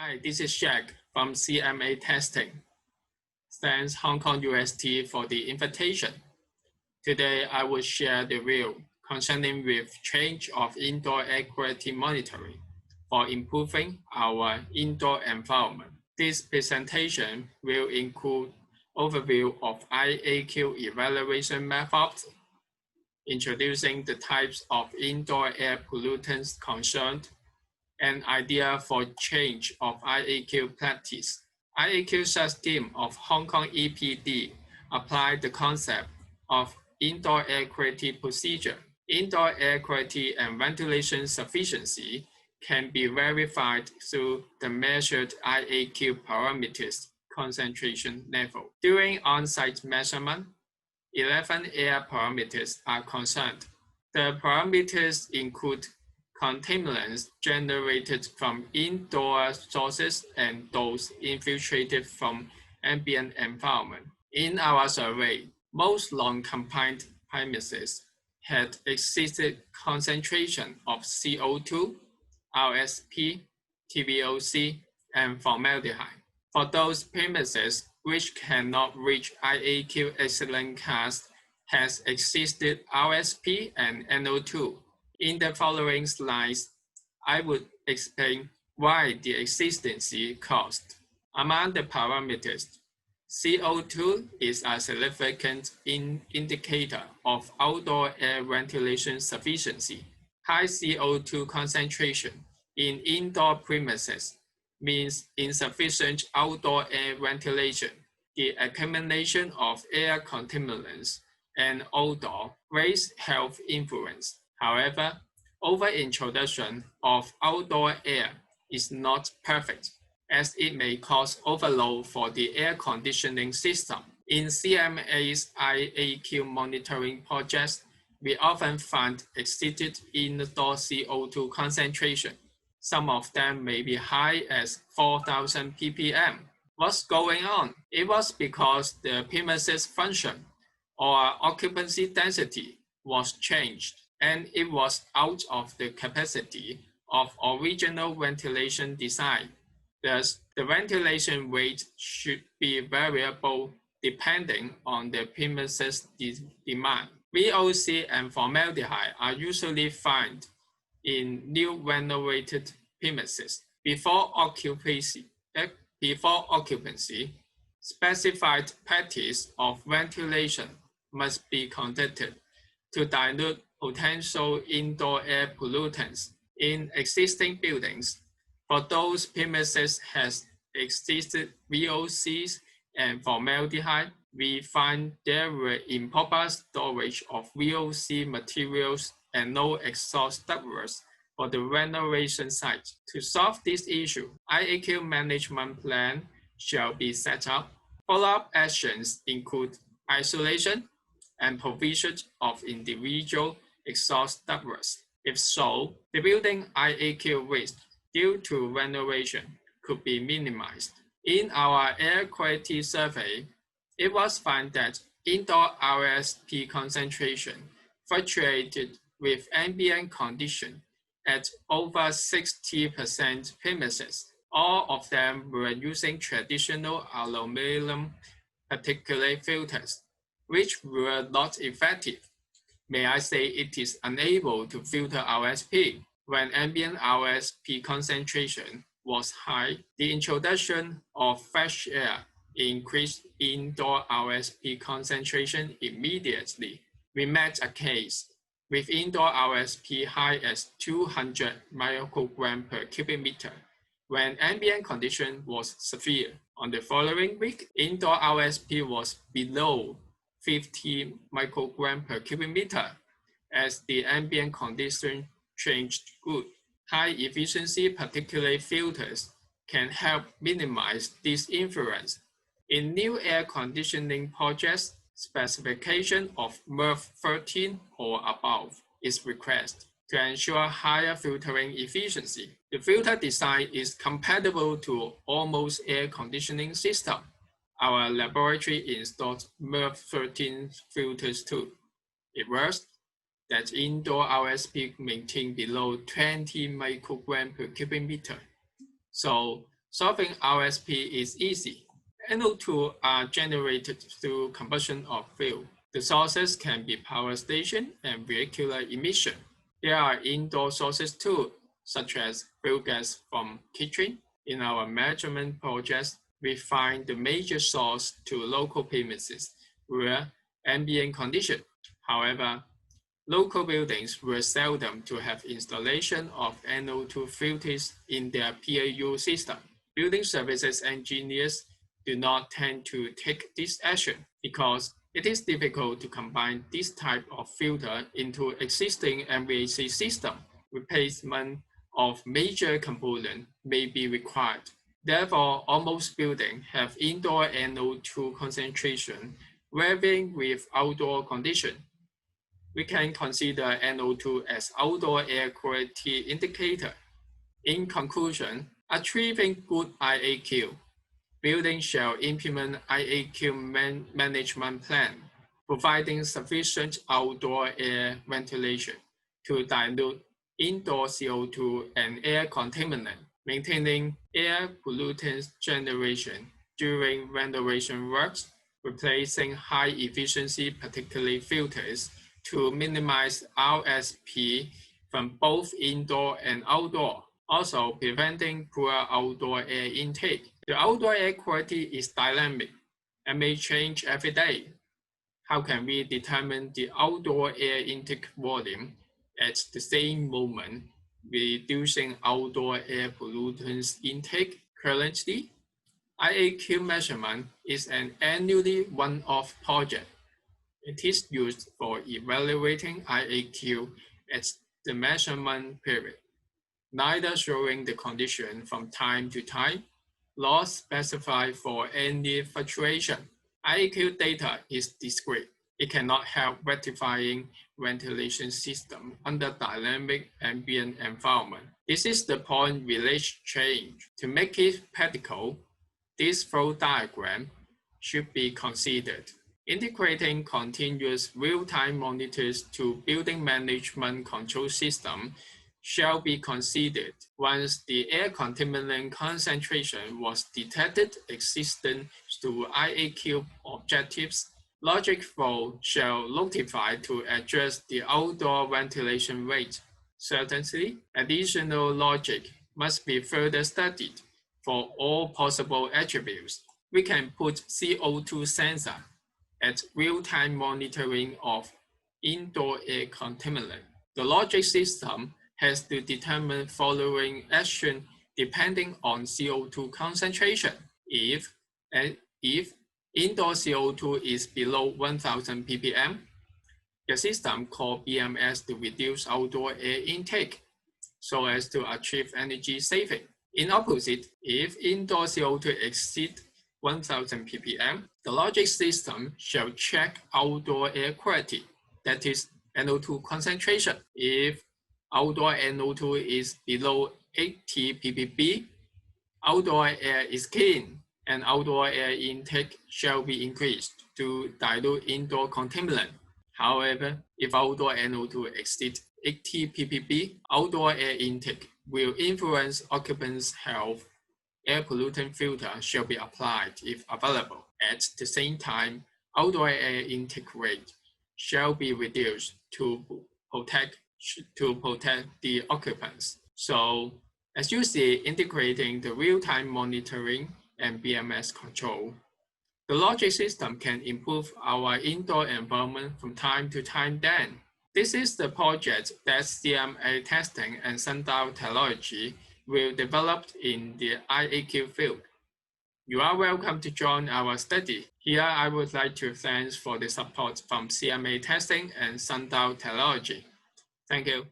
Hi, this is SHEK from CMA Testing. Thanks Hong Kong UST for the invitation. Today, I will share the view concerning with change of indoor air quality monitoring for improving our indoor environment. This presentation will include overview of IAQ evaluation methods, introducing the types of indoor air pollutants concerned, an idea for change of IAQ practice. IAQ scheme of Hong Kong EPD applied the concept of indoor air quality procedure. Indoor air quality and ventilation sufficiency can be verified through the measured IAQ parameters concentration level. During on-site measurement, 11 air parameters are concerned. The parameters include contaminants generated from indoor sources and those infiltrated from ambient environment. In our survey, most non-compliant premises had exceeded concentration of CO2, RSP, TVOC, and formaldehyde. For those premises which cannot reach IAQ excellent class has exceeded RSP and NO2. In the following slides, I would explain why the existence caused. Among the parameters, CO2 is a significant indicator of outdoor air ventilation sufficiency. High CO2 concentration in indoor premises means insufficient outdoor air ventilation. The accumulation of air contaminants and odor raise health influence. However, overintroduction of outdoor air is not perfect, as it may cause overload for the air conditioning system. In CMA's IAQ monitoring projects, we often find exceeded indoor CO2 concentration. Some of them may be high as 4,000 ppm. What's going on? It was because the premises function or occupancy density was changed, and it was out of the capacity of original ventilation design. Thus, the ventilation rate should be variable depending on the premises demand. VOC and formaldehyde are usually found in new renovated premises. Before occupancy, specified practice of ventilation must be conducted to dilute potential indoor air pollutants in existing buildings. For those premises has existed VOCs and formaldehyde, we find there were improper storage of VOC materials and no exhaust ductwork for the renovation site. To solve this issue, IAQ management plan shall be set up. Follow-up actions include isolation and provision of individual exhaust ductwork. If so, the building IAQ risk due to renovation could be minimized. In our air quality survey, it was found that indoor RSP concentration fluctuated with ambient condition at over 60% premises. All of them were using traditional aluminum particulate filters, which were not effective. May I say it is unable to filter RSP. When ambient RSP concentration was high, the introduction of fresh air increased indoor RSP concentration immediately. We met a case with indoor RSP high as 200 microgram per cubic meter when ambient condition was severe. On the following week, indoor RSP was below 50 microgram per cubic meter as the ambient condition changed good. High efficiency particulate filters can help minimize this influence. In new air conditioning projects, specification of MERV 13 or above is requested to ensure higher filtering efficiency. The filter design is compatible to almost air conditioning system. Our laboratory installed MERV 13 filters too. It works that indoor RSP maintained below 20 microgram per cubic meter. So Solving RSP is easy. NO2 are generated through combustion of fuel. The sources can be power station and vehicular emission. There are indoor sources too, such as fuel gas from kitchen. In our measurement projects, we find the major source to local premises were ambient condition. However, local buildings were seldom to have installation of NO2 filters in their PAU system. Building services engineers do not tend to take this action because it is difficult to combine this type of filter into existing MVAC system. Replacement of major component may be required. Therefore, almost buildings have indoor NO2 concentration varying with outdoor condition. We can consider NO2 as outdoor air quality indicator. In conclusion, achieving good IAQ, buildings shall implement IAQ management plan, providing sufficient outdoor air ventilation to dilute indoor CO2 and air contaminant, maintaining air pollutants generation during renovation works, replacing high-efficiency particulate filters to minimize RSP from both indoor and outdoor, also preventing poor outdoor air intake. The outdoor air quality is dynamic and may change every day. How can we determine the outdoor air intake volume at the same moment, reducing outdoor air pollutants intake? Currently, IAQ measurement is an annually one-off project. It is used for evaluating IAQ at the measurement period, neither showing the condition from time to time, nor specified for any fluctuation. IAQ data is discrete. It cannot help rectifying ventilation system under dynamic ambient environment. This is the point village change. To make it practical, this flow diagram should be considered. Integrating continuous real-time monitors to building management control system shall be considered once the air contaminant concentration was detected existent to IAQ objectives. Logic flow shall notify to address the outdoor ventilation rate. Certainly, additional logic must be further studied for all possible attributes. We can put CO2 sensor at real-time monitoring of indoor air contaminant. The logic system has to determine following action depending on CO2 concentration. If indoor CO2 is below 1000 ppm, the system called BMS to reduce outdoor air intake so as to achieve energy saving. In opposite, if indoor CO2 exceeds 1000 ppm, the logic system shall check outdoor air quality, that is NO2 concentration. If outdoor NO2 is below 80 ppb, outdoor air is clean and outdoor air intake shall be increased to dilute indoor contaminant. However, if outdoor NO2 exceeds 80 ppb, outdoor air intake will influence occupants' health. Air pollutant filter shall be applied if available. At the same time, outdoor air intake rate shall be reduced to protect the occupants. So, as you see, integrating the real-time monitoring and BMS control, the logic system can improve our indoor environment from time to time then. This is the project that CMA testing and sundial technology will develop in the IAQ field. You are welcome to join our study. Here I would like to thank for the support from CMA testing and sundial technology. Thank you.